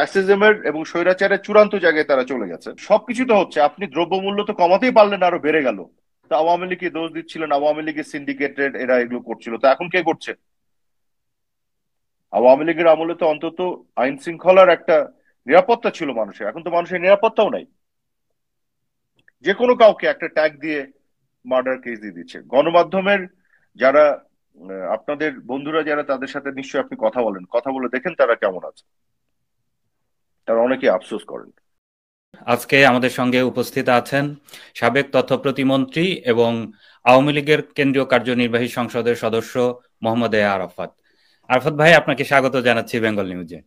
ফ্যাসিজমের এবং স্বৈরাচারের চূড়ান্ত জায়গায় তারা চলে গেছে। সবকিছু তো হচ্ছে, আপনি দ্রব্যমূল্য তো কমাতেই পারলেন না, আরো বেড়ে গেল। তো আওয়ামী লীগকে দোষ দিচ্ছিলেন, আওয়ামী লীগের সিন্ডিকেটেড এরা এগুলো করছিল, তো এখন কে করছে? আওয়ামী লীগের আমলে তো অন্তত আইন শৃঙ্খলার একটা নিরাপত্তা ছিল মানুষের, এখন তো মানুষের নিরাপত্তাও নাই। যে কোনো কাউকে একটা ট্যাগ দিয়ে মার্ডার কেস দিয়ে দিচ্ছে। গণমাধ্যমের যারা আপনাদের বন্ধুরা যারা, তাদের সাথে নিশ্চয়ই আপনি কথা বলেন, কথা বলে দেখেন তারা কেমন আছে, তারা অনেকে আফসোস করেন। আজকে আমাদের সঙ্গে উপস্থিত আছেন সাবেক তথ্য প্রতিমন্ত্রী এবং আওয়ামী লীগের কেন্দ্রীয় কার্যনির্বাহী সংসদের সদস্য মোহাম্মদ এ আরাফাত। আরাফাত ভাই, আপনাকে স্বাগত জানাচ্ছি বেঙ্গল নিউজে।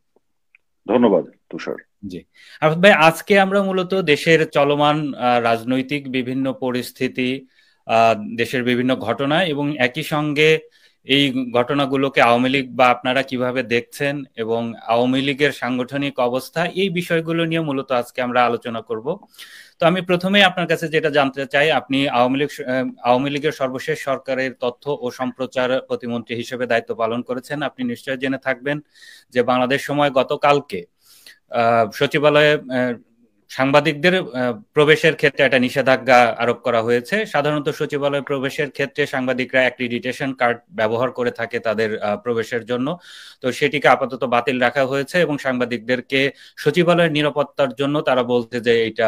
ধন্যবাদ তুষার। জি, আরাফাত ভাই, আজকে আমরা মূলত দেশের চলমান রাজনৈতিক বিভিন্ন পরিস্থিতি, দেশের বিভিন্ন ঘটনা এবং একই সঙ্গে এই ঘটনাগুলোকে আওয়ামী লীগ বা আপনারা কিভাবে দেখছেন এবং আওয়ামী লীগের সাংগঠনিক অবস্থা, এই বিষয়গুলো নিয়ে মূলত আজকে আমরা আলোচনা করব। তো আমি প্রথমেই আপনার কাছে যেটা জানতে চাই, আপনি আওয়ামী লীগের সর্বশেষ সরকারের তথ্য ও সম্প্রচার প্রতিমন্ত্রী হিসেবে দায়িত্ব পালন করেছেন। আপনি নিশ্চয়ই জেনে থাকবেন যে বাংলাদেশ সময় গতকালকে সচিবালয়ে সাংবাদিকদের প্রবেশের ক্ষেত্রে একটা নিষেধাজ্ঞা আরোপ করা হয়েছে। সাধারণত সচিবালয়ে প্রবেশের ক্ষেত্রে সাংবাদিকরা অ্যাক্রিডিটেশন কার্ড ব্যবহার করে থাকে তাদের প্রবেশের জন্য। তো সেটিকে আপাতত বাতিল রাখা হয়েছে এবং সাংবাদিকদেরকে সচিবালয়ের নিরাপত্তার জন্য তারা বলছে যে এটা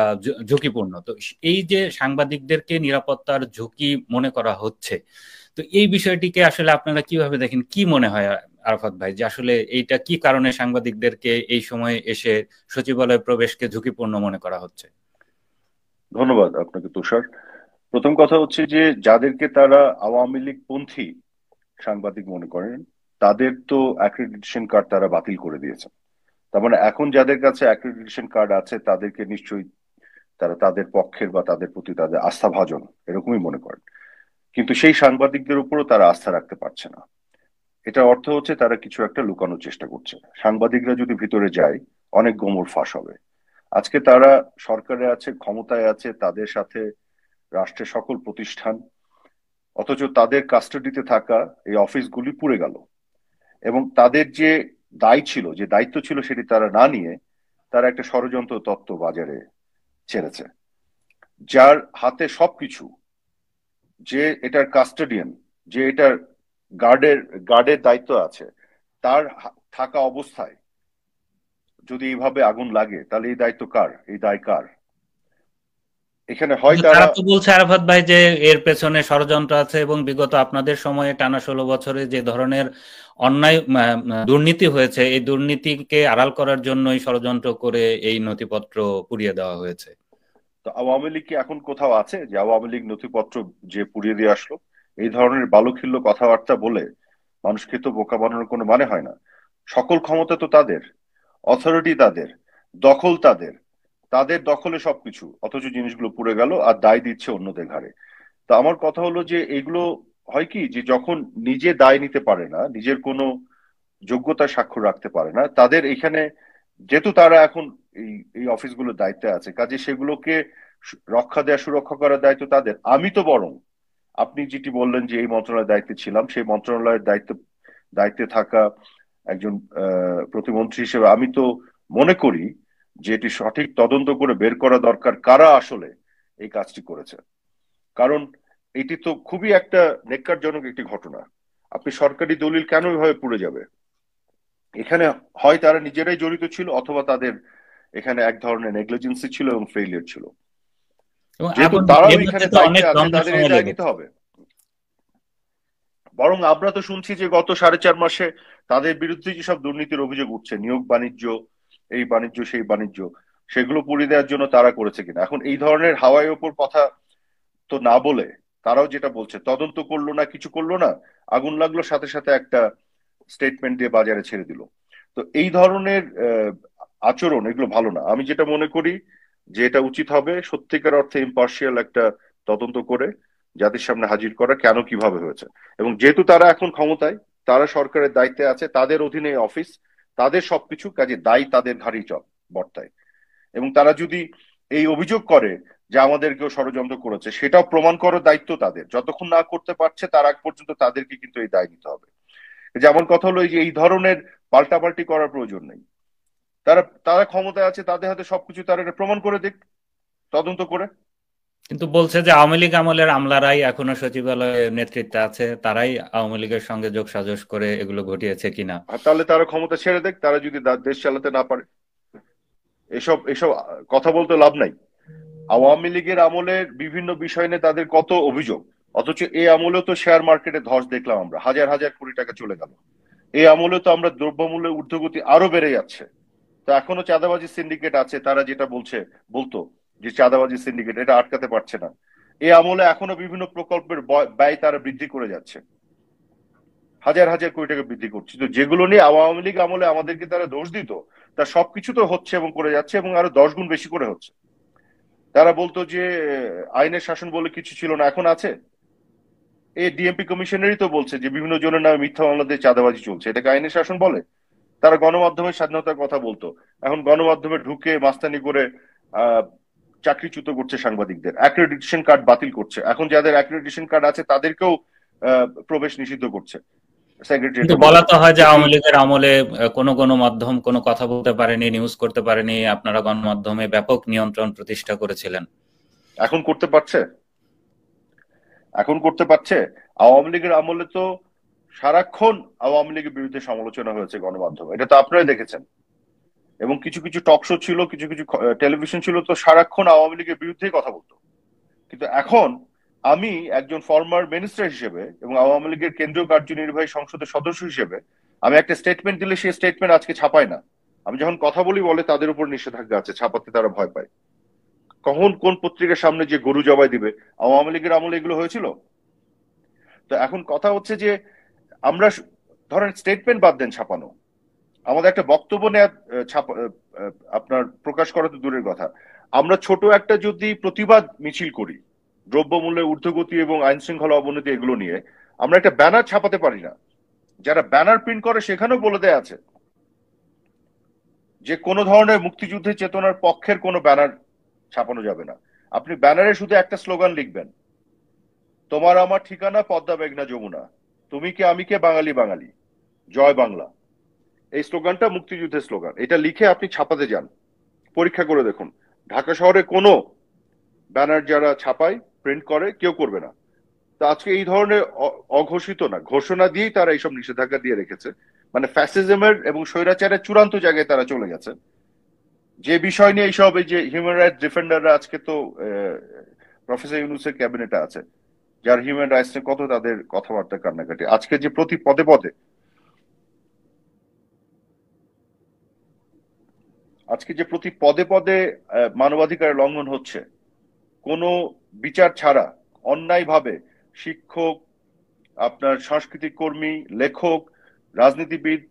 ঝুঁকিপূর্ণ। তো এই যে সাংবাদিকদেরকে নিরাপত্তার ঝুঁকি মনে করা হচ্ছে, তো এই বিষয়টিকে আসলে আপনারা কিভাবে দেখেন? কি মনে হয় আরাফাত ভাই, যে আসলে এইটা কি কারণে সাংবাদিকদেরকে এই সময়ে এসে সচিবালয় প্রবেশকে ঝুঁকিপূর্ণ মনে করা হচ্ছে? ধন্যবাদ আপনাকে তুষার। প্রথম কথা হচ্ছে যে যাদেরকে তারা আওয়ামী লীগ পন্থী সাংবাদিক মনে করেন, তাদের তো অ্যাক্রেডিটেশন কার্ড তারা বাতিল করে দিয়েছে। তার মানে এখন যাদের কাছে অ্যাক্রেডিটেশন কার্ড আছে তাদেরকে নিশ্চয়ই তারা তাদের পক্ষের বা তাদের প্রতি তাদের আস্থাভাজন এরকমই মনে করেন। কিন্তু সেই সাংবাদিকদের উপরও তারা আস্থা রাখতে পারছে না। এটা অর্থ হচ্ছে তারা কিছু একটা লুকানোর চেষ্টা করছে। সাংবাদিকরা যদি ভিতরে যায়, অনেক গোমর ফাঁস হবে। আজকে তারা সরকারে আছে, ক্ষমতায় আছে, তাদের সাথে রাষ্ট্রের সকল প্রতিষ্ঠান, অথচ তাদের কাস্টাডিতে থাকা এই অফিসগুলি পুড়ে গেল। এবং তাদের যে দায় ছিল, যে দায়িত্ব ছিল, সেটি তারা না নিয়ে তারা একটা ষড়যন্ত্র তত্ত্ব বাজারে ছেড়েছে। যার হাতে সবকিছু, যে এটার কাস্টাডিয়ান, যে এটার গার্ডের গার্ডের দায়িত্ব আছে, তার থাকা অবস্থায় যদি এইভাবে আগুন লাগে, তাহলে এই দায়িত্ব কার? এই দায় কার? এখানে হয় কিন্তু তারা। তারা তো বলছে আরাফাত ভাই যে এর পেছনে ষড়যন্ত্র আছে এবং বিগত আপনাদের সময়ে টানা 16 বছরে যে ধরনের অন্যায় দুর্নীতি হয়েছে, এই দুর্নীতিকে আড়াল করার জন্যই ষড়যন্ত্র করে এই নথিপত্র পুড়িয়ে দেওয়া হয়েছে। তো আওয়ামী লীগ কি এখন কোথাও আছে যে আওয়ামী লীগ নথিপত্র যে পুড়িয়ে দিয়ে আসলো? এই ধরনের বালুখিল্য কথাবার্তা বলে মানুষকে তো বোকা বানানোর কোনো মানে হয় না। সকল ক্ষমতা তো তাদের, অথরিটি তাদের, দখল তাদের, তাদের দখলে সবকিছু, অথচ জিনিসগুলো পুড়ে গেল আর দায় দিচ্ছে অন্যদের ঘাড়ে। তো আমার কথা হলো যে এগুলো হয় কি, যে যখন নিজে দায় নিতে পারে না, নিজের কোনো যোগ্যতা স্বাক্ষর রাখতে পারে না, তাদের এখানে, যেহেতু তারা এখন এই এই অফিসগুলোর দায়িত্বে আছে, কাজে সেগুলোকে রক্ষা দেওয়া, সুরক্ষা করার দায়িত্ব তাদের। আমি তো বরং, আপনি যেটি বললেন যে এই মন্ত্রণালয়ের দায়িত্বে ছিলাম, সেই মন্ত্রণালয়ের দায়িত্বে থাকা একজন প্রতিমন্ত্রী হিসেবে আমি তো মনে করি যে এটি সঠিক তদন্ত করে বের করা দরকার কারা আসলে এই কাজটি করেছে। কারণ এটি তো খুবই একটা নেক্কারজনক একটি ঘটনা। আপনি সরকারি দলিল কেন এভাবে পুড়ে যাবে? এখানে হয় তারা নিজেরাই জড়িত ছিল, অথবা তাদের এখানে এক ধরনের নেগলিজেন্সি ছিল এবং ফেইলিয়ার ছিল। এবং যেহেতু আগুন তারাও নেভাতে এখানে তো দায়িত্বে অনেক আছে, লম্বা তাদের এই সময় দায় নিতে লেগেছে। হবে। বরং আমরা তো শুনছি যে গত 4.5 মাসে তাদের বিরুদ্ধে যেসব দুর্নীতির অভিযোগ উঠছে, নিয়োগ বাণিজ্য, এই বাণিজ্য সেই বাণিজ্য, সেগুলো পুড়িয়ে দেওয়ার জন্য তারা করেছে কিনা। এখন এই ধরনের হাওয়ায় ওপর কথা তো না বলে, তারাও যেটা বলছে, তদন্ত করলো না, কিছু করলো না, আগুন লাগলো, সাথে সাথে একটা স্টেটমেন্ট দিয়ে বাজারে ছেড়ে দিল। তো এই ধরনের আচরণ, এগুলো ভালো না। আমি যেটা মনে করি যে এটা উচিত হবে সত্যিকার অর্থে ইম্পার্শিয়াল একটা তদন্ত করে জাতির সামনে হাজির করা, কেন কিভাবে হয়েছে। এবং যেহেতু তারা এখন ক্ষমতায়, তারা সরকারের দায়িত্বে আছে, তাদের অধীনে অফিস, তাদের সবকিছু, কাজে দায়ী তাদের ঘাড়েই বর্তায়। এবং তারা যদি এই অভিযোগ করে যে আমাদের কেউ ষড়যন্ত্র করেছে, সেটাও প্রমাণ করার দায়িত্ব তাদের। যতক্ষণ না করতে পারছে তার আগ পর্যন্ত তাদেরকে কিন্তু এই দায় নিতে হবে। যে আমার কথা হলো, এই যে এই ধরনের পাল্টাপাল্টি করার প্রয়োজন নেই। তারা তারা ক্ষমতায় আছে, তাদের হাতে সবকিছু, তারা এটা প্রমাণ করে দিক তদন্ত করে। কিন্তু বলছে যে আওয়ামী লীগ আমলের আমলারাই এখনো সচিবালয়ে নেতৃত্বে আছে, তারাই আওয়ামী লীগের সঙ্গে যোগ সাজস করে এগুলো ঘটিয়েছে কিনা। আর তাহলে তারা ক্ষমতা ছেড়ে দেখ, তারা যদি দেশ চালাতে না পারে। এসব এসব কথা বলতে লাভ নাই। আওয়ামী লীগের আমলের বিভিন্ন বিষয় নিয়ে তাদের কত অভিযোগ, অথচ এই আমলেও তো শেয়ার মার্কেটে ধস দেখলাম আমরা, হাজার হাজার কোটি টাকা চলে গেল। এই আমলে তো আমরা দ্রব্যমূল্যের ঊর্ধ্বগতি আরো বেড়ে যাচ্ছে। তো এখনো চাঁদাবাজি সিন্ডিকেট আছে, তারা যেটা বলতো যে চাঁদাবাজি সিন্ডিকেট, এটা আটকাতে পারছে না। এই আমলে এখনো বিভিন্ন প্রকল্পের ব্যয় তারা বৃদ্ধি করে যাচ্ছে, হাজার হাজার কোটি টাকা বৃদ্ধি করছে। তো যেগুলো নিয়ে আওয়ামী লীগ আমলে আমাদেরকে তারা দোষ দিত, তার সবকিছু তো হচ্ছে এবং করে যাচ্ছে, এবং আরো 10 গুণ বেশি করে হচ্ছে। তারা বলতো যে আইনের শাসন বলে কিছু ছিল না, এখন আছে। এই ডিএমপি কমিশনারই তো বলছে যে বিভিন্ন জনের নামে মিথ্যা মামলা দিয়ে চাঁদাবাজি চলছে, এটাকে আইনের শাসন বলে? তারা গণমাধ্যমের স্বাধীনতার কথা বলতো, এখন গণমাধ্যমে ঢুকে মাস্তানি করে আহ চাকরিচ্যুত করছে সাংবাদিকদের, অ্যাক্রেডিটেশন কার্ড বাতিল করছে, এখন যাদের অ্যাক্রেডিটেশন কার্ড আছে তাদেরকেও প্রবেশ নিষিদ্ধ করছে কিন্তু সেক্রেটারিয়েটের বলা ভেতরে। তো হয় যে তো এই আওয়ামী লীগের আমলে কোনো কোনো মাধ্যম কোনো কথা বলতে পারেনি, নিউজ করতে পারেনি, আপনারা গণমাধ্যমে ব্যাপক নিয়ন্ত্রণ প্রতিষ্ঠা করেছিলেন। এখন করতে পারছে? এখন করতে পারছে? আওয়ামী লীগের আমলে তো সারাক্ষণ আওয়ামী লীগের বিরুদ্ধে সমালোচনা হয়েছে গণমাধ্যমে, এটা তো আপনারাই দেখেছেন। এবং কিছু কিছু টক শো ছিল, কিছু কিছু টেলিভিশন ছিল, তো সারাক্ষণ আওয়ামী লীগের বিরুদ্ধেই কথা বলতো। কিন্তু এখন আমি একজন ফর্মার মিনিস্টার হিসেবে এবং আওয়ামী লীগের কেন্দ্রীয় কার্যনির্বাহী সংসদের সদস্য হিসেবে আমি একটা স্টেটমেন্ট দিলে সেই স্টেটমেন্ট আজকে ছাপায় না। আমি যখন কথা বলি বলে তাদের উপর নিষেধাজ্ঞা আছে, ছাপাতে তারা ভয় পায়। কখন কোন পত্রিকার সামনে যে গরু জবাই দিবে, আওয়ামী লীগের আমলে এগুলো হয়েছিল? তো এখন কথা হচ্ছে যে আমরা ধরেন স্টেটমেন্ট বাদ দেন ছাপানো, আমাদের একটা বক্তব্য নেওয়া আপনার প্রকাশ করা তো দূরের কথা, আমরা ছোট একটা যদি প্রতিবাদ মিছিল করি দ্রব্যমূল্যের ঊর্ধ্বগতি এবং আইন শৃঙ্খলা অবনতি এগুলো নিয়ে, আমরা একটা ব্যানার ছাপাতে পারি না? যারা ব্যানার প্রিন্ট করে সেখানেও বলে দেয়া আছে যে কোনো ধরনের মুক্তিযুদ্ধের চেতনার পক্ষের কোনো ব্যানার ছাপানো যাবে না। আপনি ব্যানারে শুধু একটা স্লোগান লিখবেন, তোমার আমার ঠিকানা পদ্মা মেঘনা যমুনা, তুমি কে আমি কে বাঙালি বাঙালি, জয় বাংলা। এই স্লোগানটা মুক্তিযুদ্ধের স্লোগান, এটা লিখে আপনি ছাপাতে যান, পরীক্ষা করে দেখুন ঢাকা শহরে কোনো ব্যানার যারা ছাপায় প্রিন্ট করে কেউ করবে না। তো আজকে এই ধরনের অঘোষিত না, ঘোষণা দিয়েই তারা এইসব নিষেধাজ্ঞা দিয়ে রেখেছে। মানে ফ্যাসিজমের এবং স্বৈরাচারের চূড়ান্ত জায়গায় তারা চলে গেছে। যে বিষয় নিয়ে এইসব, এই যে হিউম্যান রাইটস ডিফেন্ডাররা আজকে তো প্রফেসর ইউনূসের ক্যাবিনেটে আছে, যার হিউম্যান রাইটস নিয়ে কত তাদের কথাবার্তা কান্নাকাটি, আজকে যে প্রতি পদে পদে, আজকে যে প্রতি পদে পদে মানবাধিকার লঙ্ঘন হচ্ছে কোনো বিচার ছাড়া, অন্যায়ভাবে শিক্ষক, আপনার সাংস্কৃতিক কর্মী, লেখক, রাজনীতিবিদ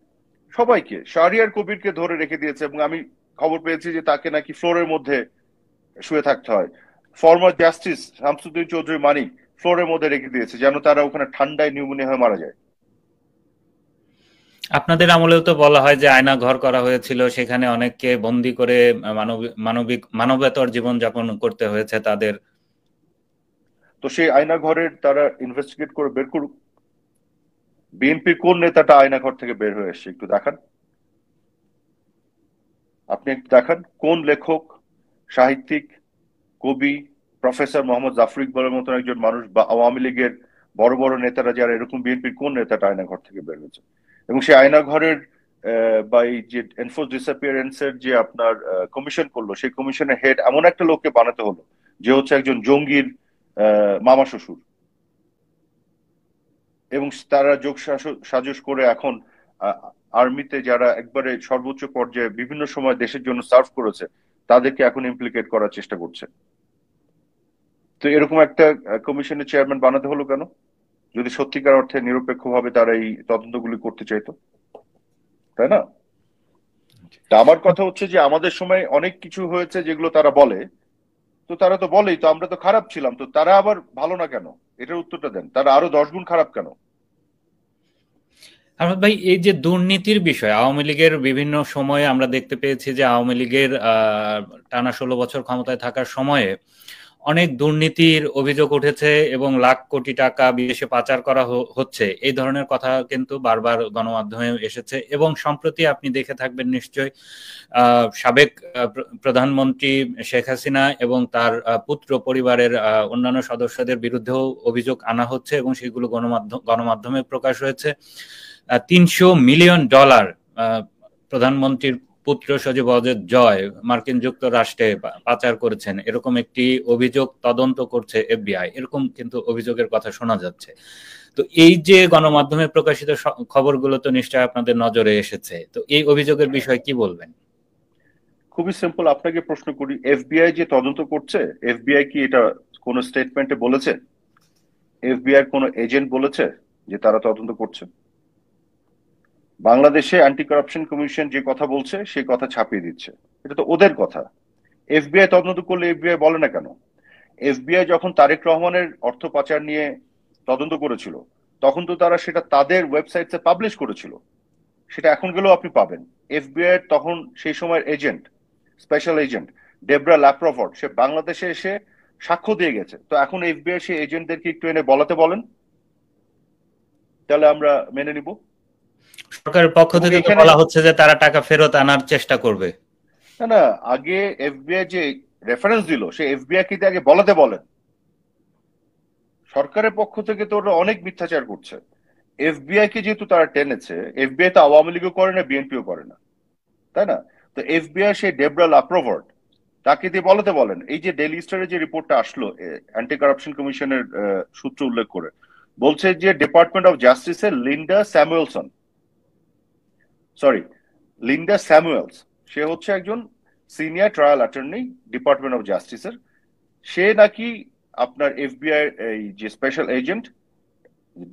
সবাইকে, শাহরিয়ার কবিরকে ধরে রেখে দিয়েছে, এবং আমি খবর পেয়েছি যে তাকে নাকি ফ্লোরের মধ্যে শুয়ে থাকতে হয়। ফর্মার জাস্টিস শামসুদ্দিন চৌধুরী মানিক ফ্লোরের মধ্যে রেখে দিয়েছে যেন তারা ওখানে ঠান্ডায় নিউমোনিয়া হয়ে মারা যায়। আপনাদের আমলেও তো বলা হয় যে আয়না ঘর করা হয়েছিল, সেখানে অনেককে বন্দি করে মানবেতর জীবন যাপন করতে হয়েছে তাদের। তো সেই আয়না ঘরের তারা ইনভেস্টিগেট করে বের করুক, বিএনপির কোন নেতাটা আয়না ঘর থেকে বের হয়ে এসছে একটু দেখান। আপনি একটু দেখান কোন লেখক, সাহিত্যিক, কবি, প্রফেসর মোহাম্মদ জাফর ইকবালের মতন একজন মানুষ, বা আওয়ামী লীগের বড় বড় নেতারা যারা, এরকম বিএনপির কোন নেতাটা আয়না ঘর থেকে বের হয়েছে? এবং সেই আয়না ঘরের বা এই যে এনফোর্স ডিসঅ্যাপিয়ারেন্স এর যে আপনার কমিশন করলো, সেই কমিশনের হেড এমন একটা লোককে বানাতে হলো যে হচ্ছে একজন জঙ্গির মামা শ্বশুর, এবং তারা যোগ সাজস করে এখন আর্মিতে যারা একবারে সর্বোচ্চ পর্যায়ে বিভিন্ন সময় দেশের জন্য সার্ভ করেছে তাদেরকে এখন ইমপ্লিকেট করার চেষ্টা করছে। তো এরকম একটা কমিশনের চেয়ারম্যান বানাতে হলো কেন, যদি সত্যিকার অর্থে নিরপেক্ষভাবে তারা এই তদন্তগুলি করতে চাইতো, তাই না? তা আমার কথা হচ্ছে যে আমাদের সময় অনেক কিছু হয়েছে যেগুলো তারা বলে, তো তারা তো বলেই তো আমরা তো খারাপ ছিলাম, তো তারা আবার ভালো না কেন? এটার উত্তরটা দেন, তারা আরো 10 গুণ খারাপ কেন? আহমদ ভাই, এই যে দুর্নীতির বিষয় আওয়ামী লীগের বিভিন্ন সময়ে আমরা দেখতে পেয়েছি যে আওয়ামী লীগের টানা 16 বছর ক্ষমতায় থাকার সময়ে অনেক দুর্নীতির অভিযোগ উঠেছে এবং লাখ কোটি টাকা বিদেশে পাচার করা হচ্ছে, এই ধরনের কথা কিন্তু বারবার গণমাধ্যমে এসেছে। এবং সম্প্রতি আপনি দেখে থাকবেন নিশ্চয়ই সাবেক প্রধানমন্ত্রী শেখ হাসিনা এবং তার পুত্র পরিবারের অন্যান্য সদস্যদের বিরুদ্ধেও অভিযোগ আনা হচ্ছে এবং সেগুলো গণমাধ্যমে প্রকাশ হয়েছে। $300 মিলিয়ন প্রধানমন্ত্রীর পুত্র সজীব ওয়াজেদ জয় মার্কিন যুক্তরাষ্ট্রে পাচার করেছেন, এরকম একটি অভিযোগ তদন্ত করছে এফবিআই, এরকম কিন্তু অভিযোগের কথা শোনা যাচ্ছে। তো এই যে গণমাধ্যমে প্রকাশিত খবরগুলো তো নিশ্চয়ই আপনাদের নজরে এসেছে, তো এই অভিযোগের বিষয়ে কি বলবেন? খুবই সিম্পল, আপনাকে প্রশ্ন করি, এফবিআই যে তদন্ত করছে, এফবিআই কি এটা কোনো স্টেটমেন্টে বলেছে? এফবিআই কোন এজেন্ট বলেছে যে তারা তদন্ত করছে? বাংলাদেশে অ্যান্টি কারাপশন কমিশন যে কথা বলছে সেই কথা ছাপিয়ে দিচ্ছে, এটা তো ওদের কথা। এফবিআই তদন্ত করলে এফবিআই বলে না কেন? এফবিআই যখন তারেক রহমানের অর্থ পাচার নিয়ে তদন্ত করেছিল তখন তো তারা সেটা তাদের ওয়েবসাইটে পাবলিশ করেছিল, সেটা এখন গেলেও আপনি পাবেন। এফবিআই তখন সেই সময়ের এজেন্ট, স্পেশাল এজেন্ট ডেবরা ল্যাপ্রফর্ড, সে বাংলাদেশে এসে সাক্ষ্য দিয়ে গেছে। তো এখন এফবিআই সেই এজেন্টদেরকে একটু এনে বলাতে বলেন, তাহলে আমরা মেনে নিব। সরকারের পক্ষ থেকে তো বলা হচ্ছে যে তারা টাকা ফেরত আনার চেষ্টা করবে। না না, আগে এফবিআই যে রেফারেন্স দিল সে এফবিআই কে আগে বলাতে বলেন। সরকারের পক্ষ থেকে তো ওরা অনেক মিথ্যাচার করছে। এফবিআই কে যেহেতু তারা টেনেছে, এফবিআই তো আওয়ামী লীগও করে না, বিএনপিও করে না, তাই না? তো এফবিআই সেই ডেবরা ল্যাপ্রফর্ড তাকে দিয়ে বলাতে বলেন। এই যে ডেইলি স্টারের যে রিপোর্টটা আসলো অ্যান্টি কারাপশন কমিশনের সূত্র উল্লেখ করে, বলছে যে ডিপার্টমেন্ট অফ জাস্টিসের লিন্ডা স্যামুয়েলস, সে হচ্ছে একজন senior trial attorney department of জাস্টিসের। সে নাকি আপনার এফবিআই এই যে স্পেশাল এজেন্ট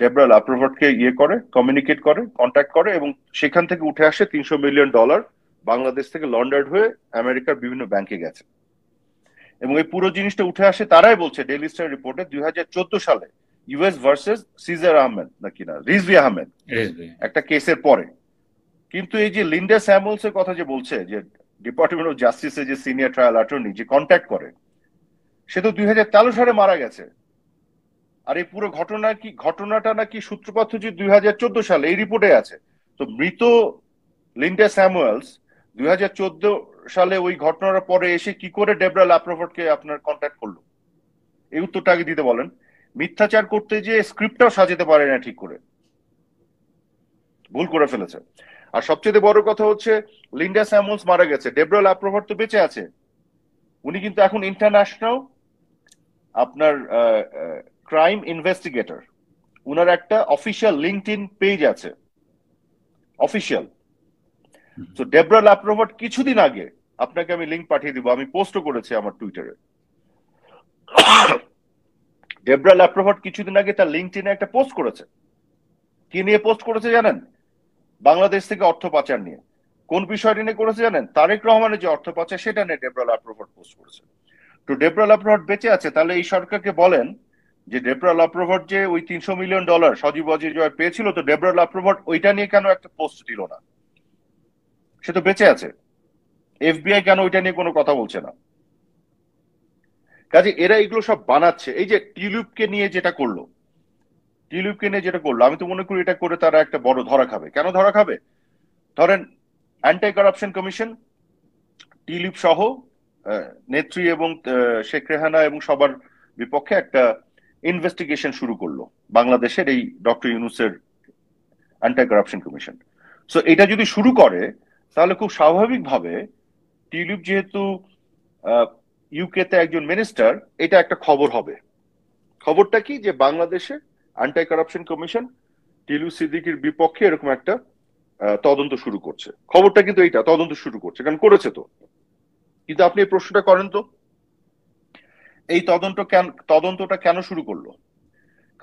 ডেবরা ল্যাপ্রফর্ডকে কমিউনিকেট করে, কন্ট্যাক্ট করে, এবং সেখান থেকে উঠে আসে $300 মিলিয়ন বাংলাদেশ থেকে লন্ডার্ড হয়ে আমেরিকার বিভিন্ন ব্যাংকে গেছে। এবং এই পুরো জিনিসটা উঠে আসে, তারাই বলছে ডেইলি স্টার রিপোর্টে, 2014 সালে ইউএস ভার্সেস সিজার আহমেদ নাকি না রিজভি আহমেদ একটা কেসের পরে। কিন্তু এই যে লিন্ডা স্যামুয়েলস এর কথা যে বলছে যে ডিপার্টমেন্ট অফ জাস্টিসের যে সিনিয়র ট্রায়াল অ্যাটর্নি যে কন্ট্যাক্ট করে, সে তো 2013 সালে মারা গেছে। আর এই পুরো ঘটনাটা নাকি সূত্রপাত হচ্ছে 2014 সালে, এই রিপোর্টে আছে। তো মৃত লিন্ডা স্যামুয়েলস 2014 সালে ওই ঘটনার পরে এসে কি করে ডেবরা ল্যাপ্রফর্ডকে আপনার কন্ট্যাক্ট করলো? এই উত্তরটা আগে দিতে বলেন। মিথ্যাচার করতে যে স্ক্রিপ্টটাও সাজাতে পারে না ঠিক করে, ভুল করে ফেলেছে। আর সবচেয়ে বড় কথা হচ্ছে লিন্ডা স্যামুয়েলস মারা গেছে, ডেবরা ল্যাপ্রফর্ড তো বেঁচে আছে। উনি কিন্তু এখন ইন্টারন্যাশনাল আপনার ক্রাইম ইনভেস্টিগেটর। উনার একটা অফিসিয়াল লিঙ্কডইন পেজ আছে, অফিসিয়াল। তো ডেবরা ল্যাপ্রফর্ড কিছুদিন আগে, আপনাকে আমি লিঙ্ক পাঠিয়ে দিব, আমি পোস্টও করেছি আমার টুইটারে। ডেবরা ল্যাপ্রফর্ড কিছুদিন আগে তার লিঙ্কডইনে একটা পোস্ট করেছে। কি নিয়ে পোস্ট করেছে জানেন? বাংলাদেশ থেকে অর্থ পাচার নিয়ে। কোন বিষয়টি নিয়ে করেছে জানেন? তারেক রহমানের যে অর্থ পাচার সেটা নিয়ে ডেবরা ল্যাপ্রফর্ড পোস্ট করেছে। তো ডেবরা ল্যাপ্রফর্ড বেঁচে আছে, তাহলে এই সরকারকে বলেন যে ডেবরা ল্যাপ্রফর্ড যে ওই $300 মিলিয়ন সজীব ওয়াজেদ জয় পেয়েছিল, তো ডেবরা ল্যাপ্রফর্ড ওইটা নিয়ে কেন একটা পোস্ট দিল না? সে তো বেঁচে আছে। এফবিআই কেন ওইটা নিয়ে কোনো কথা বলছে না? কাজে এরা এগুলো সব বানাচ্ছে। এই যে টিউলিপকে নিয়ে যেটা করলো, আমি তো মনে করি এটা করে তারা একটা বড় ধরা খাবে। কেন ধরা খাবে? ধরেন অ্যান্টি কারাপশন কমিশন টিউলিপ সহ নেত্রী এবং শেখ রেহানা এবং সবার বিপক্ষে একটা ইনভেস্টিগেশন শুরু করলো বাংলাদেশের এই ডক্টর ইউনূসের অ্যান্টি কারাপশন কমিশন। সো এটা যদি শুরু করে তাহলে খুব স্বাভাবিকভাবে টিউলিপ যেহেতু ইউকে তে একজন মিনিস্টার, এটা একটা খবর হবে। খবরটা কি? যে বাংলাদেশে অ্যান্টি কারাপশন কমিশন টিউলিপ সিদ্দিকীর বিপক্ষে এরকম একটা তদন্ত শুরু করছে। খবরটা কিন্তু এইটা, তদন্ত শুরু করছে, কারণ করেছে তো। কিন্তু আপনি এই প্রশ্নটা করেন তো, এই তদন্তটা কেন শুরু করলো?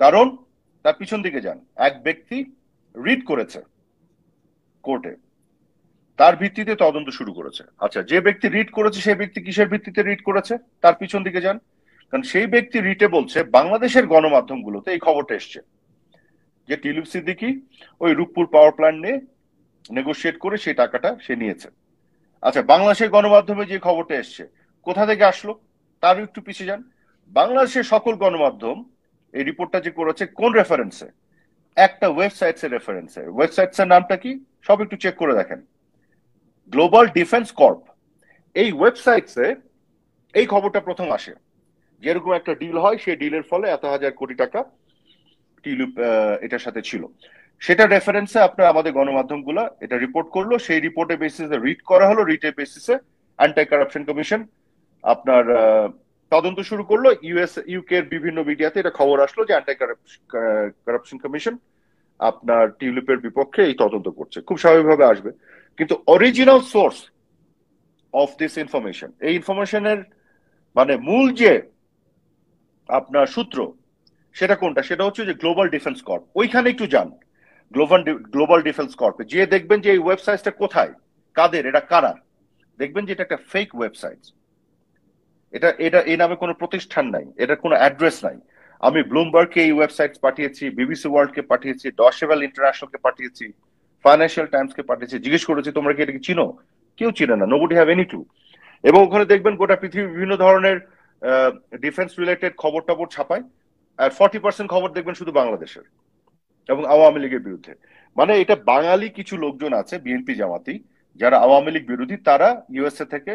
কারণ তার পিছন দিকে যান, এক ব্যক্তি রিড করেছে কোর্টে, তার ভিত্তিতে তদন্ত শুরু করেছে। আচ্ছা, যে ব্যক্তি রিড করেছে সেই ব্যক্তি কিসের ভিত্তিতে রিড করেছে? তার পিছন দিকে যান, কারণ সেই ব্যক্তি রিটে বলছে বাংলাদেশের গণমাধ্যমগুলোতে এই খবরটা এসছে যে টিউলিপ সিদ্দিকী ওই রূপপুর পাওয়ার প্ল্যান্ট নিয়ে নেগোশিয়েট করে সেই টাকাটা সে নিয়েছে। আচ্ছা, বাংলাদেশের গণমাধ্যমে যে খবরটা এসছে কোথা থেকে আসলো? তার একটু পিছিয়ে যান। বাংলাদেশের সকল গণমাধ্যম এই রিপোর্টটা যে করেছে কোন রেফারেন্সে? একটা ওয়েবসাইটস এর রেফারেন্সে। ওয়েবসাইটস এর নামটা কি? সব একটু চেক করে দেখেন। গ্লোবাল ডিফেন্স কর্প, এই ওয়েবসাইটসে এই খবরটা প্রথম আসে। যেরকম একটা ডিল হয়, সেই ডিলের ফলে এত হাজার কোটি টাকা টিউলিপ এটার সাথে ছিল, সেটা রেফারেন্সে আপনার আমাদের গণমাধ্যমগুলো এটা রিপোর্ট করলো। সেই রিপোর্টের বেসিসে রিড করা হলো, রিটের বেসিসে অ্যান্টি কারাপশন কমিশন আপনার তদন্ত শুরু করলো। ইউকে এর বিভিন্ন মিডিয়াতে এটা খবর আসলো যে অ্যান্টি কারাপশন কমিশন আপনার টিউলিপের বিপক্ষে এই তদন্ত করছে। খুব স্বাভাবিকভাবে আসবে, কিন্তু original source of this information, এই ইনফরমেশনের মানে মূল যে আপনার সূত্র, সেটা কোনটা? সেটা হচ্ছে যে গ্লোবাল ডিফেন্স কর্প। ওইখানে একটু যান, গ্লোবাল ডিফেন্স কর্পে যে দেখবেন যে এই ওয়েবসাইটটা কোথায়, কাদের, এটা কারা, দেখবেন যে এটা একটা ফেক ওয়েবসাইট। এটা এটা এই নামে কোনো প্রতিষ্ঠান নাই, এটার কোনো অ্যাড্রেস নাই। আমি ব্লুমবার্গকে এই ওয়েবসাইট পাঠিয়েছি, বিবিসি ওয়ার্ল্ডকে পাঠিয়েছি, ডশেভেল ইন্টারন্যাশনালকে পাঠিয়েছি, ফাইন্যান্সিয়াল টাইমসকে পাঠিয়েছি, জিজ্ঞেস করেছি তোমরা কি এটাকে চিনো? কেউ চিনে না, নোবডি হ্যাভ এনি ক্লু। এবং ওখানে দেখবেন গোটা পৃথিবীর বিভিন্ন ধরনের ডিফেন্স রিলেটেড খবর টবর ছাপায়, আর 40% খবর দেখবেন শুধু বাংলাদেশের এবং আওয়ামী লীগের বিরুদ্ধে। মানে এটা বাঙালি কিছু লোকজন আছে বিএনপি জামাতি যারা আওয়ামী লীগ বিরোধী, তারা ইউএসএ থেকে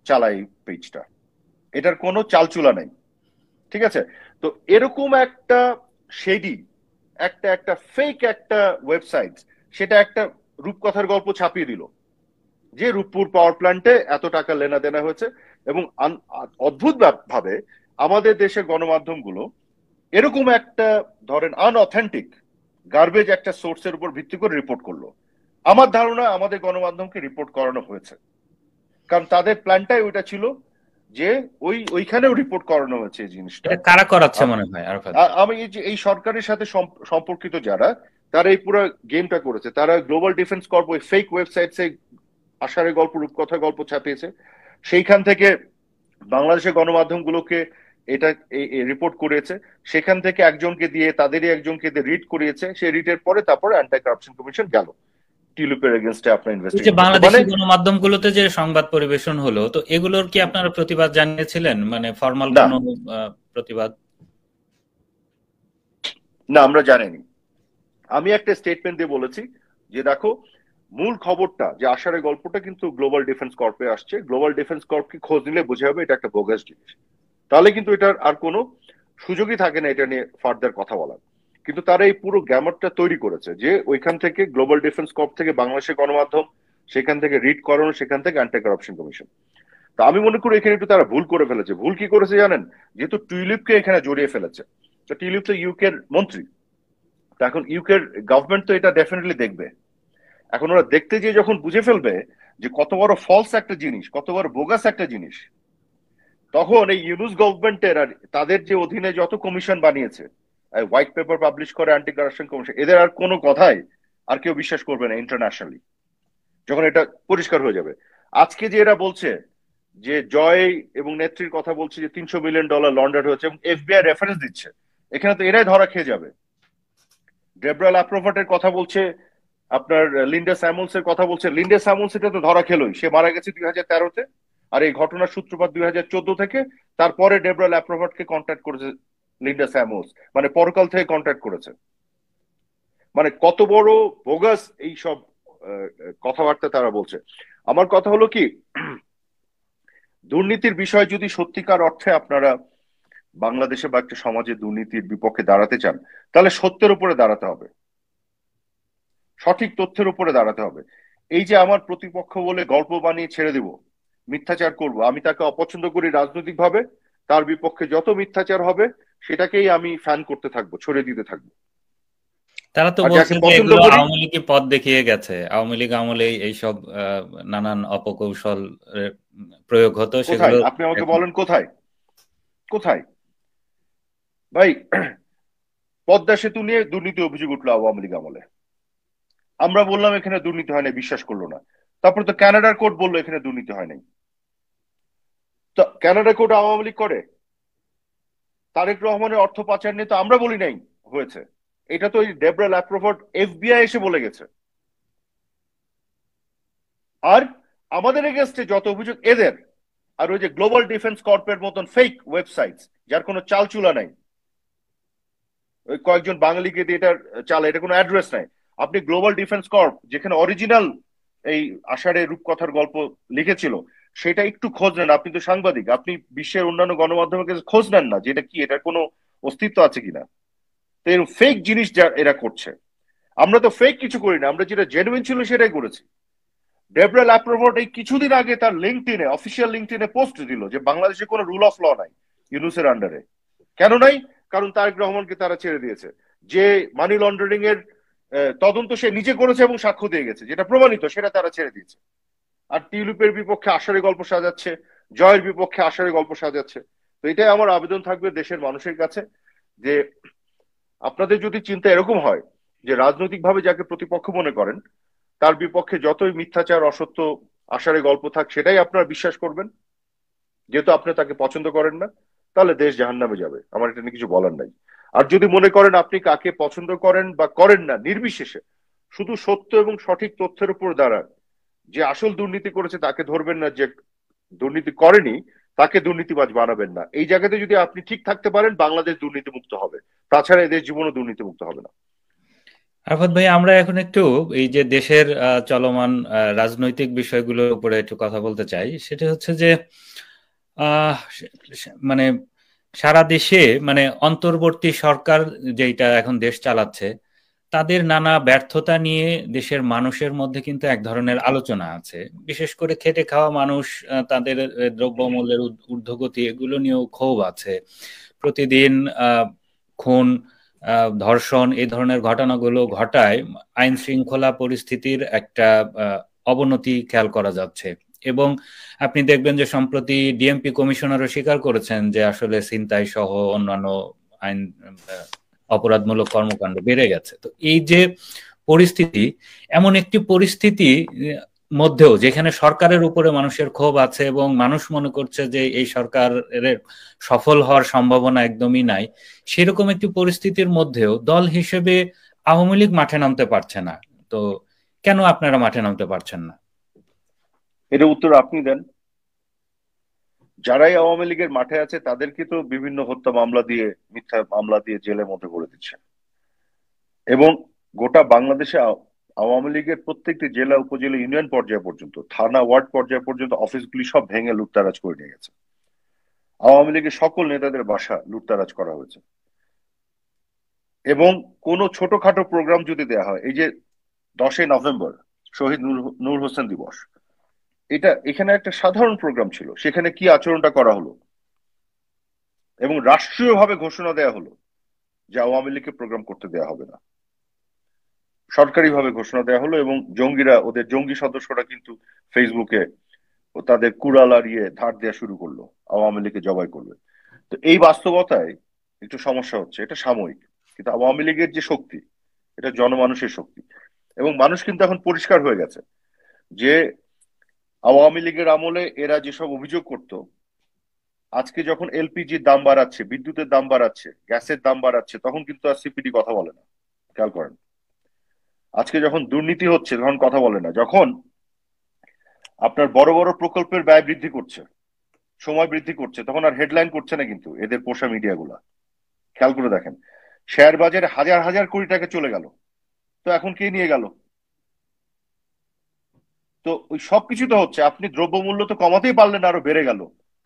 চালায় পেজটা। এটার কোনো চালচুলা নাই, ঠিক আছে? তো এরকম একটা শেডি, একটা একটা ফেক একটা ওয়েবসাইট, সেটা একটা রূপকথার গল্প ছাপিয়ে দিল যে রূপপুর পাওয়ার প্ল্যান্টে এত টাকা লেনা দেনা হয়েছে। এবং অদ্ভুত ভাবে আমাদের দেশের গণমাধ্যমগুলো এরকম একটা ধরেন আনঅথেন্টিক গার্বেজ একটা সোর্সের উপর ভিত্তি করে রিপোর্ট করলো। আমার ধারণা আমাদের গণমাধ্যমকে রিপোর্ট করানো হয়েছে, কারণ তাদের প্ল্যানটাই ওইটা ছিল যে ওইখানেও রিপোর্ট করানো হয়েছে এই জিনিসটা। এটা কারা করাচ্ছে মনে হয় আরাফাত? আমি এই যে এই সরকারের সাথে সম্পর্কিত যারা, তারা এই পুরো গেমটা করেছে। তারা গ্লোবাল ডিফেন্স কর্প ওই ফেক ওয়েবসাইটসে আষাঢ়ের গল্প, রূপকথা গল্প ছাপিয়েছে। সেইখান থেকে বাংলাদেশের গণমাধ্যমগুলোকে এটা রিপোর্ট করিয়েছে। সেখান থেকে একজনকে দিয়ে, তাদেরই একজনকে দিয়ে রিড করিয়েছে। সেই রিডের পরে তারপরে অ্যান্টি কারাপশন কমিশন গেল টিউলিপের এগেনস্টে আপনার এই যে ইনভেস্টিগেট করতে। বাংলাদেশি মানে গণমাধ্যমগুলোতে যে সংবাদ পরিবেশন হলো, তো এগুলোর কি আপনারা প্রতিবাদ জানিয়েছিলেন, মানে ফর্মাল না, কোনো প্রতিবাদ? না আমরা জানিনি। আমি একটা স্টেটমেন্ট দিয়ে বলেছি যে দেখো, মূল খবরটা যে আষাঢ়ের গল্পটা কিন্তু গ্লোবাল ডিফেন্স কর্পে আসছে। গ্লোবাল ডিফেন্স কর্পকে খোঁজ নিলে বোঝা যাবে এটা একটা বোগাস জিনিস। তাহলে কিন্তু এটার আর কোনো সুযোগই থাকে না এটা নিয়ে ফার্দার কথা বলার। কিন্তু তারা এই পুরো গ্যামারটা তৈরি করেছে যে ওইখান থেকে গ্লোবাল ডিফেন্স কর্প থেকে বাংলাদেশের গণমাধ্যম, সেখান থেকে রিড করানো, সেখান থেকে অ্যান্টি কারাপশন কমিশন। তো আমি মনে করি এখানে একটু তারা ভুল করে ফেলেছে। ভুল কি করেছে জানেন? যেহেতু টিউলিপকে এখানে জড়িয়ে ফেলেছে, তো টিউলিপ তো ইউকের মন্ত্রী, তো এখন ইউকের গভর্নমেন্ট তো এটা ডেফিনেটলি দেখবে। এখন ওরা দেখতে গিয়ে যখন বুঝে ফেলবে যে কত বড় ফলস একটা জিনিস, কত বড় বোগাস একটা জিনিস, তখন এই ইউনুস গভর্নমেন্টের আর তাদের যে অধীনে যত কমিশন বানিয়েছে, হোয়াইট পেপার পাবলিশ করে অ্যান্টি কারাপশন কমিশন, এদের আর কোনো কথাই আর কেউ বিশ্বাস করবে না ইন্টারন্যাশনালি, যখন এটা পরিষ্কার হয়ে যাবে। আজকে যে এরা বলছে যে জয় এবং নেত্রীর কথা বলছে যে $300 মিলিয়ন লন্ডার হয়েছে এবং এফবিআই রেফারেন্স দিচ্ছে, এখানে তো এরাই ধরা খেয়ে যাবে। ডেবরা ল্যাপ্রোভাটের কথা বলছে, আপনার লিন্ডা স্যামুলস এর কথা বলছে। লিন্ডা স্যামুলস এটা তো ধরা খেলোই, সে মারা গেছে 2013-তে। আর এই ঘটনার সূত্রপাত 2014 থেকে। তারপরে ডেবরা ল্যাপ্রোভাটকে কন্ট্যাক্ট করেছে লিন্ডা স্যামুলস, মানে পরকাল থেকে কন্ট্যাক্ট করেছে। মানে কত বড় বোগাস এই সব কথাবার্তা তারা বলছে। আমার কথা হলো কি, দুর্নীতির বিষয় যদি সত্যিকার অর্থে আপনারা বাংলাদেশে বা একটা সমাজে দুর্নীতির বিপক্ষে দাঁড়াতে চান, তাহলে সত্যের উপরে দাঁড়াতে হবে, সঠিক তথ্যের উপরে দাঁড়াতে হবে। এই যে আমার প্রতিপক্ষ বলে গল্প বানিয়ে ছেড়ে দিব, মিথ্যাচার করব, আমি তাকে অপছন্দ করি রাজনৈতিক ভাবে, তার বিপক্ষে যত মিথ্যাচার হবে সেটাকেই আমি ফ্যান করতে থাকবো, ছড়িয়ে দিতে থাকবো। তারা তো আর বলছে যাকে যে পছন্দ এগুলো করি, আওয়ামী লীগই পথ দেখিয়ে গেছে, আওয়ামী লীগ আমলেই এইসব নানান অপকৌশল প্রয়োগ হতো, সেগুলো কোথায় আপনি আমাকে এখন। বলেন, কোথায়? কোথায় ভাই? পদ্মা সেতু নিয়ে দুর্নীতি অভিযোগ উঠলো আওয়ামী লীগ আমলে, আমরা বললাম এখানে দুর্নীতি হয় না, বিশ্বাস করলো না। তারপর তো কানাডার কোর্ট বললো এখানে দুর্নীতি হয় নাই। তো কানাডা কোর্ট আওয়ামী লীগ করে? তারেক রহমানের অর্থ পাচার নিয়ে তো আমরা বলি নাই হয়েছে, এটা তো ওই ডেবরা ল্যাপ্রোভার্ট এফবিআই এসে বলে গেছে। আর আমাদের এগেনস্টে যত অভিযোগ এদের, আর ওই যে গ্লোবাল ডিফেন্স কর্পের মতন ফেক ওয়েবসাইট যার কোনো চালচুলা নাই, ওই কয়েকজন বাঙালিকে দিয়ে এটার চালে, এটা কোনো অ্যাড্রেস নাই। আপনি গ্লোবাল ডিফেন্স কর্প যেখানে অরিজিনাল এই আষাঢ়ে রূপকথার গল্প লিখেছিল সেটা একটু খোঁজ নেন। আপনি তো সাংবাদিক, আপনি বিশ্বের অন্যান্য গণমাধ্যমের কাছে খোঁজ নেন না যে এটা কি, এটার কোনো অস্তিত্ব আছে কিনা। তো এর ফেক জিনিস যা এরা করছে, আমরা তো ফেক কিছু করি না, আমরা যেটা জেনুইন ছিল সেটাই করেছি। ডেবরা ল্যাপ্রভোর্ট এই কিছুদিন আগে তার লিঙ্কডইনে, অফিসিয়াল লিঙ্কডইনে পোস্ট দিল যে বাংলাদেশে কোনো রুল অফ ল নাই ইউনূসের আন্ডারে। কেন নাই? কারণ তারেক রহমানকে তারা ছেড়ে দিয়েছে। যে মানি লন্ডারিং এর তদন্ত সে নিজে করেছে এবং সাক্ষ্য দিয়ে গেছে, যেটা প্রমাণিত, সেটা তারা ছেড়ে দিয়েছে। আর টিউলিপের বিপক্ষে আষাঢ়ে গল্প সাজাচ্ছে, জয়ের বিপক্ষে আষাঢ়ে গল্প সাজাচ্ছে। তো এটাই আমার আবেদন থাকবে দেশের মানুষের কাছে, যে আপনাদের যদি চিন্তা এরকম হয় যে রাজনৈতিকভাবে যাকে প্রতিপক্ষ মনে করেন তার বিপক্ষে যতই মিথ্যাচার, অসত্য, আষাঢ়ে গল্প থাক সেটাই আপনারা বিশ্বাস করবেন, যেহেতু আপনি তাকে পছন্দ করেন না, তাহলে দেশ জাহান্নামে যাবে। আমার এটা নিয়ে কিছু বলার নাই। আর যদি মনে করেন আপনি কাকে পছন্দ করেন বা করেন না নির্বিশেষে, শুধু সত্য এবং সঠিক তথ্যের উপর দাঁড়ান, যে আসল দুর্নীতি করেছে তাকে ধরবেন না, যে দুর্নীতি করেনি তাকে দুর্নীতিবাজ বানাবেন না, এই জায়গাতে যদি আপনি ঠিক থাকতে পারেন বাংলাদেশ দুর্নীতি মুক্ত হবে। তাছাড়া এদের জীবনও দুর্নীতি মুক্ত হবে না। আরাফাত ভাই, আমরা এখন একটু এই যে দেশের চলমান রাজনৈতিক বিষয়গুলোর উপরে একটু কথা বলতে চাই। সেটা হচ্ছে যে মানে সারা দেশে মানে অন্তর্বর্তী সরকার যেটা এখন দেশ চালাচ্ছে, তাদের নানা ব্যর্থতা নিয়ে দেশের মানুষের মধ্যে কিন্তু এক ধরনের আলোচনা আছে। বিশেষ করে খেটে খাওয়া মানুষ, তাদের দ্রব্যমূল্যের ঊর্ধ্বগতি এগুলো নিয়েও ক্ষোভ আছে। প্রতিদিন খুন, ধর্ষণ এই ধরনের ঘটনাগুলো ঘটায় আইন শৃঙ্খলা পরিস্থিতির একটা অবনতি খেয়াল করা যাচ্ছে। এবং আপনি দেখবেন যে সম্প্রতি ডিএমপি কমিশনারও স্বীকার করেছেন যে আসলে ছিনতাই সহ অন্যান্য আইন অপরাধমূলক কর্মকাণ্ড বেড়ে গেছে। তো এই যে পরিস্থিতি, এমন একটি পরিস্থিতি মধ্যেও যেখানে সরকারের উপরে মানুষের ক্ষোভ আছে এবং মানুষ মনে করছে যে এই সরকারের সফল হওয়ার সম্ভাবনা একদমই নাই, সেরকম একটি পরিস্থিতির মধ্যেও দল হিসেবে আওয়ামী লীগ মাঠে নামতে পারছে না। তো কেন আপনারা মাঠে নামতে পারছেন না? এটা উত্তর আপনি দেন। যারাই আওয়ামী লীগের মাঠে আছে তাদেরকে তো বিভিন্ন হত্যা মামলা দিয়ে, মিথ্যা মামলা দিয়ে জেলের মধ্যে করে দিচ্ছে। এবং গোটা বাংলাদেশে আওয়ামী লীগের প্রত্যেকটি জেলা, উপজেলা, ইউনিয়ন পর্যায় পর্যন্ত, থানা, ওয়ার্ড পর্যায় পর্যন্ত অফিসগুলি সব ভেঙে লুটতারাজ করে নিয়ে গেছে। আওয়ামী লীগের সকল নেতাদের বাসা লুটতারাজ করা হয়েছে। এবং কোনো ছোটখাটো প্রোগ্রাম যদি দেয়া হয়, এই যে 10ই নভেম্বর শহীদ নূর হোসেন দিবস, এটা এখানে একটা সাধারণ প্রোগ্রাম ছিল, সেখানে কি আচরণটা করা হলো এবং রাষ্ট্রীয়ভাবে ঘোষণা দেয়া হলো যে আওয়ামী লীগকে প্রোগ্রাম করতে দেয়া হবে না। সরকারিভাবে ঘোষণা দেওয়া হলো এবং জঙ্গিরা, ওদের জঙ্গি সদস্যরা কিন্তু ফেসবুকে ও তাদের কুড়াল আড়িয়ে ধার দেওয়া শুরু করলো, আওয়ামী লীগকে জবাই করবে। তো এই বাস্তবতায় একটু সমস্যা হচ্ছে। এটা সাময়িক, কিন্তু আওয়ামী লীগের যে শক্তি, এটা জনমানুষের শক্তি। এবং মানুষ কিন্তু এখন পরিষ্কার হয়ে গেছে যে আওয়ামী লীগের আমলে এরা যেসব অভিযোগ করত, আজকে যখন এলপিজির দাম বাড়াচ্ছে, বিদ্যুতের দাম বাড়াচ্ছে, গ্যাসের দাম বাড়াচ্ছে, তখন কিন্তু আর সিপিডি কথা বলে না। খেয়াল করেন, আজকে যখন দুর্নীতি হচ্ছে তখন কথা বলে না। যখন আপনার বড় বড় প্রকল্পের ব্যয় বৃদ্ধি করছে, সময় বৃদ্ধি করছে, তখন আর হেডলাইন করছে না কিন্তু এদের পোষা মিডিয়াগুলা। খেয়াল করে দেখেন, শেয়ার বাজারে হাজার হাজার কোটি টাকা চলে গেল, তো এখন কে নিয়ে গেল? তো ওই সবকিছু তো হচ্ছে, আপনি দ্রব্যমূল্য তো কমাতেই পারলেন না, আরো বেড়ে গেল।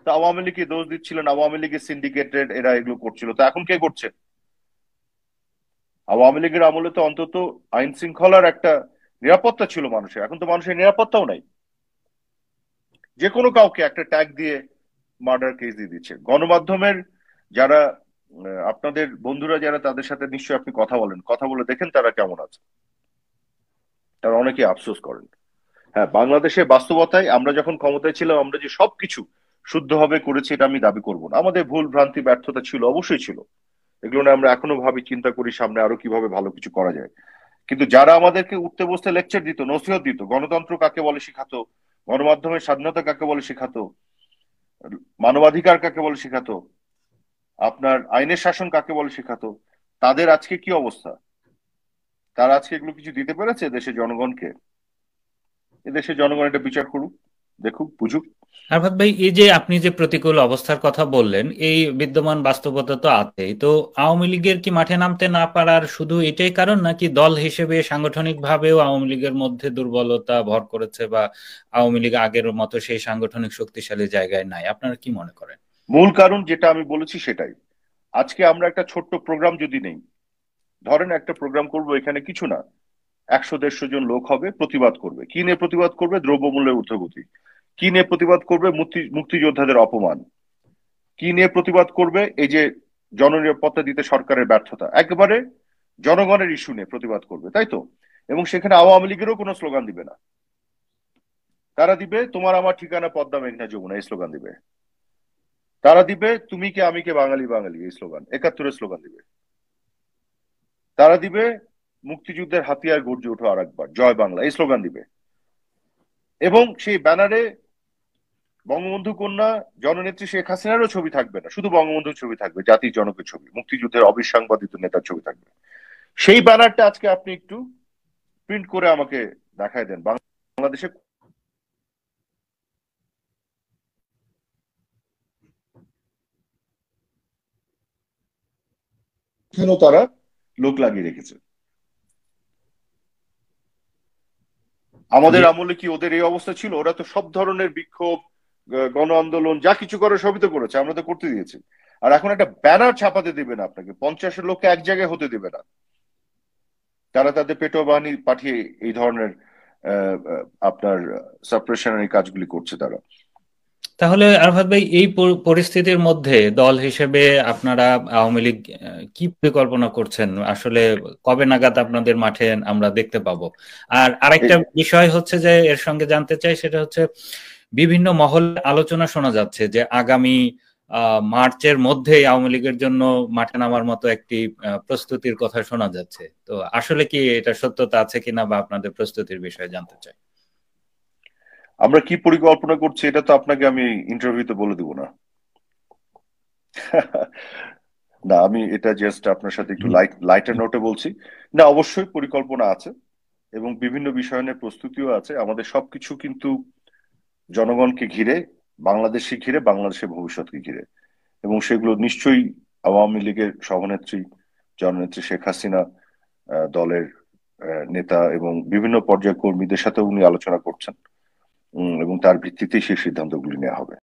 তো আওয়ামী লীগকে দোষ দিচ্ছিলেন, আওয়ামী লীগের সিন্ডিকেটেড এরা এগুলো করছিল, তো এখন কে করছে? আওয়ামী লীগের আমলে তো অন্তত আইন শৃঙ্খলার একটা নিরাপত্তা ছিল মানুষের, এখন তো মানুষের নিরাপত্তাও নাই। যে কোনো কাউকে একটা ট্যাগ দিয়ে মার্ডার কেস দিয়ে দিচ্ছে। গণমাধ্যমের যারা আপনাদের বন্ধুরা যারা, তাদের সাথে নিশ্চয়ই আপনি কথা বলেন, কথা বলে দেখেন তারা কেমন আছে। তারা অনেকে আফসোস করেন। হ্যাঁ, বাংলাদেশের বাস্তবতায় আমরা যখন ক্ষমতায় ছিলাম আমরা যে সবকিছু শুদ্ধভাবে করেছি এটা আমি দাবি করব না। আমাদের ভুল ভ্রান্তি ব্যর্থতা ছিল, অবশ্যই ছিল। এগুলো নিয়ে আমরা এখনো ভাবি, চিন্তা করি সামনে আরো কিভাবে ভালো কিছু করা যায়। কিন্তু যারা আমাদেরকে উঠতে বসতে লেকচার দিত, নসিহত দিত, গণতন্ত্র কাকে বলে শিখাতো, গণমাধ্যমের স্বাধীনতা কাকে বলে শিখাতো, মানবাধিকার কাকে বলে শিখাতো, আপনার আইনের শাসন কাকে বলে শিখাতো, তাদের আজকে কি অবস্থা? তারা আজকে এগুলো কিছু দিতে পেরেছে দেশের জনগণকে? এদেশের জনগণ এটা বিচার করুক, দেখুক, বুঝুক। আরফাত ভাই, এই যে আপনি যে প্রতিকূল অবস্থার কথা বললেন, এই বিদ্যমান বাস্তবতা তো আছেই। তো আওয়ামী লীগের কি মাঠে নামতে না পারার শুধু এটাই কারণ, নাকি দল হিসেবে সাংগঠনিক ভাবেও আওয়ামী লীগের মধ্যে দুর্বলতা ভর করেছে, বা আওয়ামী লীগ আগের মতো সেই সাংগঠনিক শক্তিশালী জায়গায় নাই? আপনারা কি মনে করেন? মূল কারণ যেটা আমি বলেছি সেটাই। আজকে আমরা একটা ছোট্ট প্রোগ্রাম যদি নেই, ধরেন একটা প্রোগ্রাম করব, এখানে কিছু না, 100-150 জন লোক হবে, প্রতিবাদ করবে। কি নিয়ে প্রতিবাদ করবে? দ্রব্যমূল্যের ঊর্ধ্বগতি। কি নিয়ে প্রতিবাদ করবে? মুক্তিযোদ্ধাদের অপমান। কি নিয়ে প্রতিবাদ করবে? এই যে জননিরাপত্তা দিতে সরকারের ব্যর্থতা। একেবারে জনগণের ইস্যু নিয়ে প্রতিবাদ করবে, তাই তো? এবং সেখানে আওয়ামী লীগেরও কোনো স্লোগান দিবে না। তারা দিবে তোমার আমার ঠিকানা পদ্মা মেঘনা যমুনা, এই স্লোগান দিবে। তারা দিবে তুমি কে আমি কে বাঙালি বাঙালি, এই স্লোগান, 71-এর স্লোগান দিবে। তারা দিবে মুক্তিযুদ্ধের হাতিয়ার গর্জে ওঠো আরেকবার, জয় বাংলা, এই স্লোগান দিবে। এবং সেই ব্যানারে বঙ্গবন্ধু কন্যা জননেত্রী শেখ হাসিনারও ছবি থাকবে না, শুধু বঙ্গবন্ধুর ছবি থাকবে, জাতির জনকের ছবি, মুক্তিযুদ্ধের অবিসংবাদিত নেতার ছবি থাকবে। সেই ব্যানারটা আজকে আপনি একটু প্রিন্ট করে আমাকে দেখায় দেন বাংলাদেশে কেন তারা লোক লাগিয়ে রেখেছে। জি। আমাদের আমলে কি ওদের এই অবস্থা ছিল? ওরা তো সব ধরনের বিক্ষোভ, গণ আন্দোলন যা কিছু করে সবই তো করেছে, আমরা তো করতে দিয়েছি। আর এখন একটা ব্যানার ছাপাতে দিবে না আপনাকে, 50 লোককে এক জায়গায় হতে দিবে না। তারা তাদের পেটো বাহিনী পাঠিয়ে এই ধরনের আপনার সাপ্রেশনারি কাজগুলি করছে তারা। তাহলে আরফাত ভাই, এই পরিস্থিতির মধ্যে দল হিসেবে আপনারা, আওয়ামী লীগ কি পরিকল্পনা করছেন আসলে? কবে নাগাদ আপনাদের মাঠে আমরা দেখতে পাবো? আর আরেকটা বিষয় হচ্ছে যে এর সঙ্গে জানতে চাই, সেটা হচ্ছে বিভিন্ন মহলে আলোচনা শোনা যাচ্ছে যে আগামী মার্চের মধ্যেই আওয়ামী লীগের জন্য মাঠে নামার মতো একটি প্রস্তুতির কথা শোনা যাচ্ছে। তো আসলে কি এটা সত্যতা আছে কিনা, বা আপনাদের প্রস্তুতির বিষয়ে জানতে চাই। আমরা কি পরিকল্পনা করছি এটা তো আপনাকে আমি ইন্টারভিউতে বলে দিব না। না, আমি এটা জাস্ট আপনার সাথে একটু লাইটার নোটে বলছি। না, অবশ্যই পরিকল্পনা আছে এবং বিভিন্ন বিষয় নিয়ে প্রস্তুতিও আছে। আমাদের সবকিছু কিন্তু জনগণকে ঘিরে, বাংলাদেশকে ঘিরে, বাংলাদেশের ভবিষ্যৎকে ঘিরে। এবং সেগুলো নিশ্চয়ই আওয়ামী লীগের সভানেত্রী জননেত্রী শেখ হাসিনা, দলের নেতা এবং বিভিন্ন পর্যায়ের কর্মীদের সাথে উনি আলোচনা করছেন, এবং তার ভিত্তিতেই সেই সিদ্ধান্তগুলি নেওয়া হবে।